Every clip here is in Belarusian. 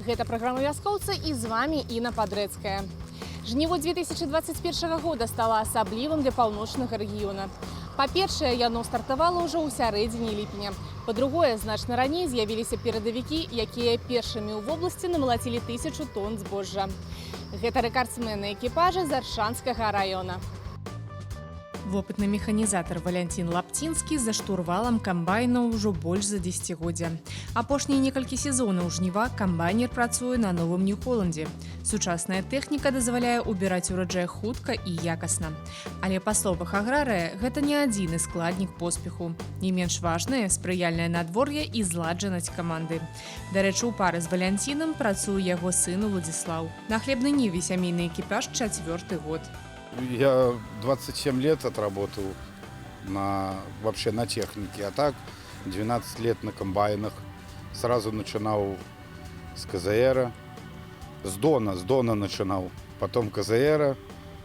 Гэта праграма «Вяскоўцы» і з вами Інна Падрэцкая. Жніво 2021 года стала асаблівым для паўночнага рэгіёна. Па-першае, яно стартавала ўжо ў сярэдзіне ліпеня. Па-другое, значна раней з'явіліся перадавікі, якія першымі ў вобласці намалацілі 1000 тонн збожжа. Гэта рэкардсмены экіпажа з Аршанскага раёна. Вопытны механізатар Валянцін Лапцінскі за штурвалам камбайна ўжо больш за дзесяцігоддзя. Апошнія некалькі сезонаў жніва камбайнер працуе на новым Нью-Холландзе. Сучасная тэхніка дазваляе убіраць ураджай хутка і якасна. Але па словах аграрыя, гэта не адзіны складнік поспеху. Не менш важнае спрыяльнае надвор'е і зладжанасць каманды. Дарэчы, у пары з Валянцінам працуе яго сын Уладзіслаў. На хлебнай ніве сямейны экіпаж 4-й год. Я 27 лет отработал вообще на технике, а так 12 лет на комбайнах. Сразу начинал с КЗР, с Дона начинал, потом КЗР.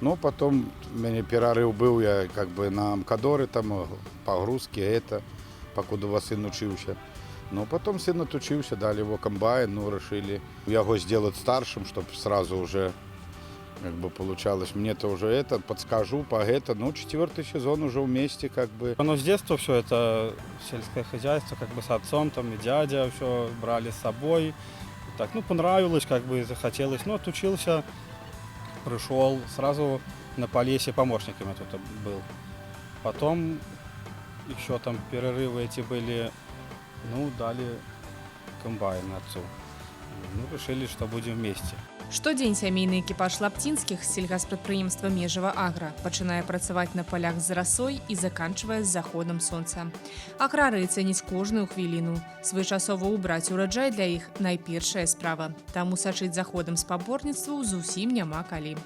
Но потом у меня перерыв был, я как бы на Амкадоре, там погрузки, покуда сын учился. Но потом сын отучился, дали его комбайн, решили его сделать старшим, чтобы сразу уже как бы получалось. Мне-то уже подскажу по 4-й сезон уже вместе как бы. Оно с детства все это сельское хозяйство, как бы с отцом там и дядя все брали с собой. Так, понравилось, как бы захотелось. Отучился, пришел, сразу на Полесье помощником я тут был. Потом еще там перерывы эти были, дали комбайн отцу. Решили, что будем вместе. Штодзень сямейны экіпаж Лапцінскіх з сельгаспрадпрыемства «Межава Агра» пачынае працаваць на палях з расой і заканчвае з заходам сонца. Аграрыі цэняць кожную хвіліну. Своечасова ўбраць ураджай для іх найпершая справа. Таму сачыць за ходам спаборніцтваў зусім няма калі.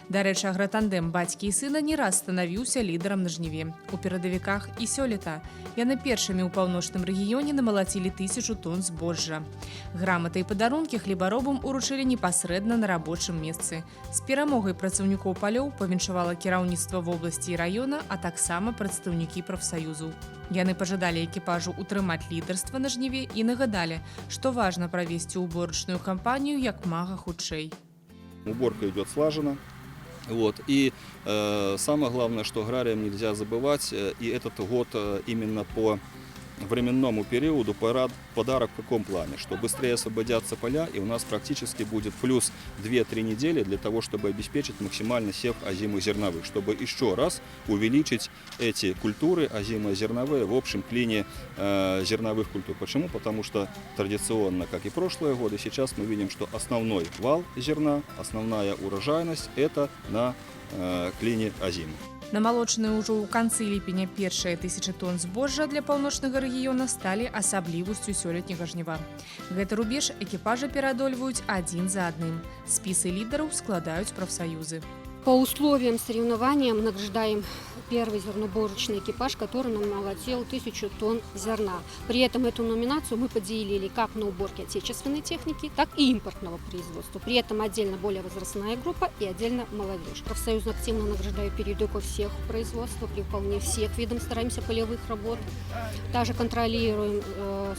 Дарэчы, агратандэм бацькі і сына не раз станавіўся лідарам на жніве. У перадавіках і сёлета яны першымі ў паўночным рэгіёне намалацілі 1000 тонн збожжа. Граматы і падарункі хлебаробам уручылі непасрэдна на рабочым месцы. З перамогай працаўнікоў палёў павіншавала кіраўніцтва вобласці і раёна, а таксама прадстаўнікі прафсаюзу. Яны пажадалі экіпажу утрымаць лідарства на жніве і нагадалі, што важна правесці уборачную кампанію як мага хутчэй. Уборка идет слаженно. И самое главное, что аграриям нельзя забывать, и этот год именно по временному периоду подарок в каком плане? Что быстрее освободятся поля, и у нас практически будет плюс 2-3 недели для того, чтобы обеспечить максимальный сев озимых зерновых, чтобы еще раз увеличить эти культуры озимо-зерновые в общем клине зерновых культур. Почему? Потому что традиционно, как и прошлые годы, сейчас мы видим, что основной вал зерна, основная урожайность – это на клине озимы. Намалочаныя ўжо ў канцы ліпеня першыя 1000 тонн збожжа для паўночнага рэгіёна сталі асаблівасцю сёлетняга жніва. Гэты рубеж экіпажы пераадольваюць адзін за адным. Спісы лідараў складаюць прафсаюзы. По условиям соревнования мы награждаем первый зерноборочный экипаж, который намолотил 1000 тонн зерна. При этом эту номинацию мы поделили как на уборке отечественной техники, так и импортного производства. При этом отдельно более возрастная группа и отдельно молодежь. Профсоюзно активно награждаю периодиков всех производств, при выполнении всех видов стараемся полевых работ. Также контролируем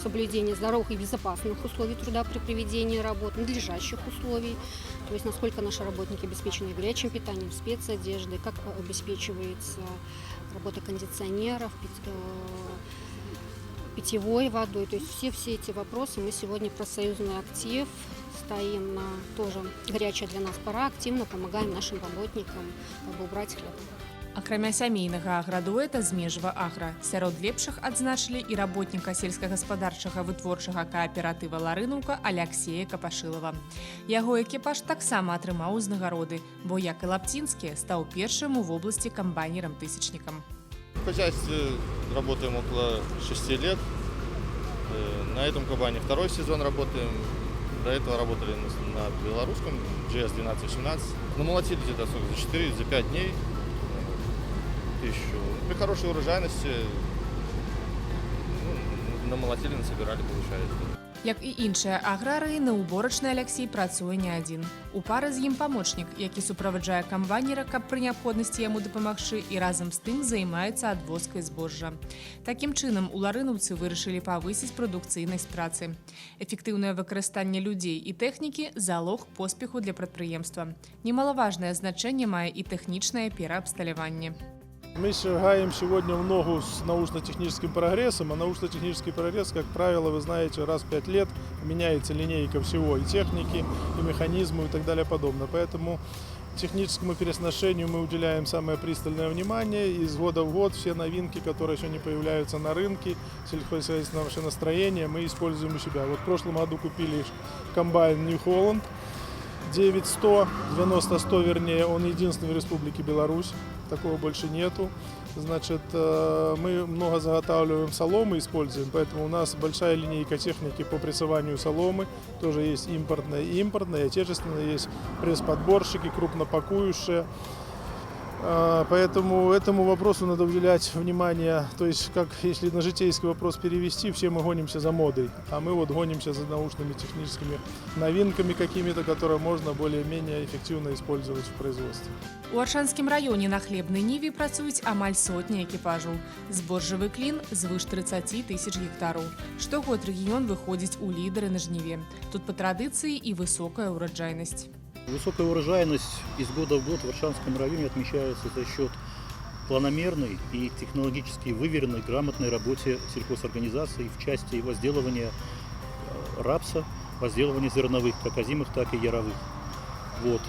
соблюдение здоровых и безопасных условий труда при проведении работ, надлежащих условий. То есть насколько наши работники обеспечены горячим питанием, спецодеждой, как обеспечивается работа кондиционеров, питьевой водой. То есть все эти вопросы мы сегодня профсоюзный актив стоим на тоже горячая для нас пора, активно помогаем нашим работникам убрать хлеб. Акрамя сямейнага аградуэта з «Межава Агра» сярод лепшых адзначылі і работніка сельскагаспадарчага вытворчага кааператыва «Ларынаўка» Аляксея Капашылава. Яго экіпаж таксама атрымаў узнагароды, бо, як і Лапцінскі, стаў першым у вобласці камбайнерам-тысячнікам. В хозяйстве работаем около 6 лет. На этом комбайне 2-й сезон работаем. До этого работали на белорусском GS1218. Намолотили где-то за 4-5 дней. 1000. При хорошей урожайности намолотили, насобирали, получается. Як і іншыя аграрыі, на уборачнай Аляксей працуе не адзін. У пары з ім памочнік, які суправаджае камбайнера, каб пры неабходнасці яму дапамагчы, і разам з тым займаецца адвозкай збожжа. Такім чынам, уларынаўцы вырашылі павысіць прадукцыйнасць працы. Эфектыўнае выкарыстанне людзей і тэхнікі – залог поспеху для прадпрыемства. Немалаважнае значэнне мае і тэхнічнае пераабсталяванне. Мы шагаем сегодня в ногу с научно-техническим прогрессом, а научно-технический прогресс, как правило, вы знаете, раз в 5 лет меняется линейка всего, и техники, и механизмы, и так далее подобное. Поэтому техническому переоснащению мы уделяем самое пристальное внимание, и из года в год все новинки, которые сегодня появляются на рынке, сельскохозяйственное машиностроение, мы используем у себя. Вот в прошлом году купили комбайн New Holland 9100, 90-100 вернее, он единственный в Республике Беларусь. Такого больше нету. Значит, мы много заготавливаем соломы, используем, поэтому у нас большая линейка техники по прессованию соломы. Тоже есть импортная и импортная, и отечественная, есть пресс-подборщики, крупнопакующие. Поэтому этому вопросу надо уделять внимание. То есть, как если на житейский вопрос перевести, все мы гонимся за модой, а мы вот гонимся за научными техническими новинками какими-то, которые можно более-менее эффективно использовать в производстве. У Аршанскім раёне на хлебнай ніве працуюць амаль сотня экіпажаў. Збожжавы клін звыш 30 тысяч гектараў. Штогод рэгіён выходзіць у лідары на жніве. Тут па традыцыі і высокая ўраджайнасць. Высокая урожайность из года в год в Аршанском районе отмечается за счет планомерной и технологически выверенной, грамотной работе сельхозорганизаций в части возделывания рапса, возделывания зерновых, как озимых, так и яровых. Вот.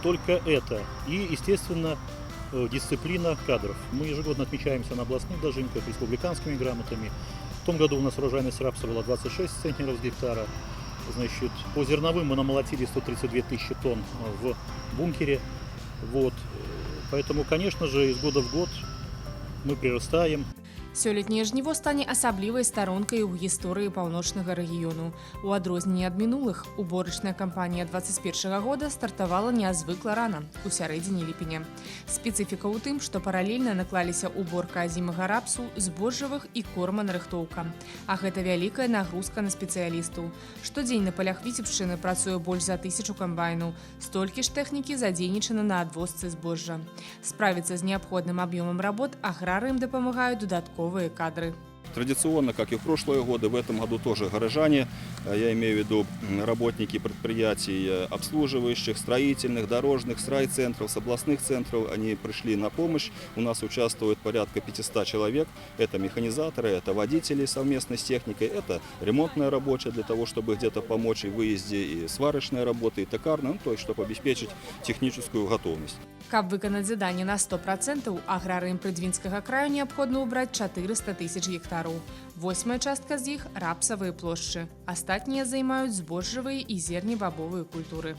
Только это. И, естественно, дисциплина кадров. Мы ежегодно отмечаемся на областных дожинках республиканскими грамотами. В том году у нас урожайность рапса была 26 центнеров с гектара. Значит, по зерновым мы намолотили 132 тысячи тонн в бункере. Вот. Поэтому, конечно же, из года в год мы прирастаем. Сёлетняе жніво стане асаблівай старонкай у гісторыі паўночнага рэгіёну. У адрозненне ад мінулых, уборачная кампанія 21 года стартавала нязвыкла рана, у сярэдзіне ліпеня. Спецыфіка ў тым, што паралельна наклаліся уборка азімага рапсу, збожжавых і корманарыхтоўка. А гэта вялікая нагрузка на спецыялістаў. Штодзень на палях Віцебшчыны працуе больш за 1000 камбайнаў. Столькі ж тэхнікі задзейнічана на адвозцы збожжа. Справіцца з неабходным аб'ёмам работ аграрыям дапамагаюць дадатковыя кадры. Традиционно, как и в прошлые годы, в этом году тоже горожане, я имею в виду работники предприятий обслуживающих, строительных, дорожных, с райцентров, с областных центров, они пришли на помощь. У нас участвует порядка 500 человек. Это механизаторы, это водители совместно с техникой, это ремонтная рабочая для того, чтобы где-то помочь и в выезде, и сварочная работа, и токарная, то есть чтобы обеспечить техническую готовность. Каб выканаць заданне на 100%, аграрыям Прыдвінскага краю неабходна ўбраць 400 тысяч гектараў. 8-я частка з іх – рапсавыя плошчы. Астатнія займаюць збожжавыя і зернебабовыя культуры.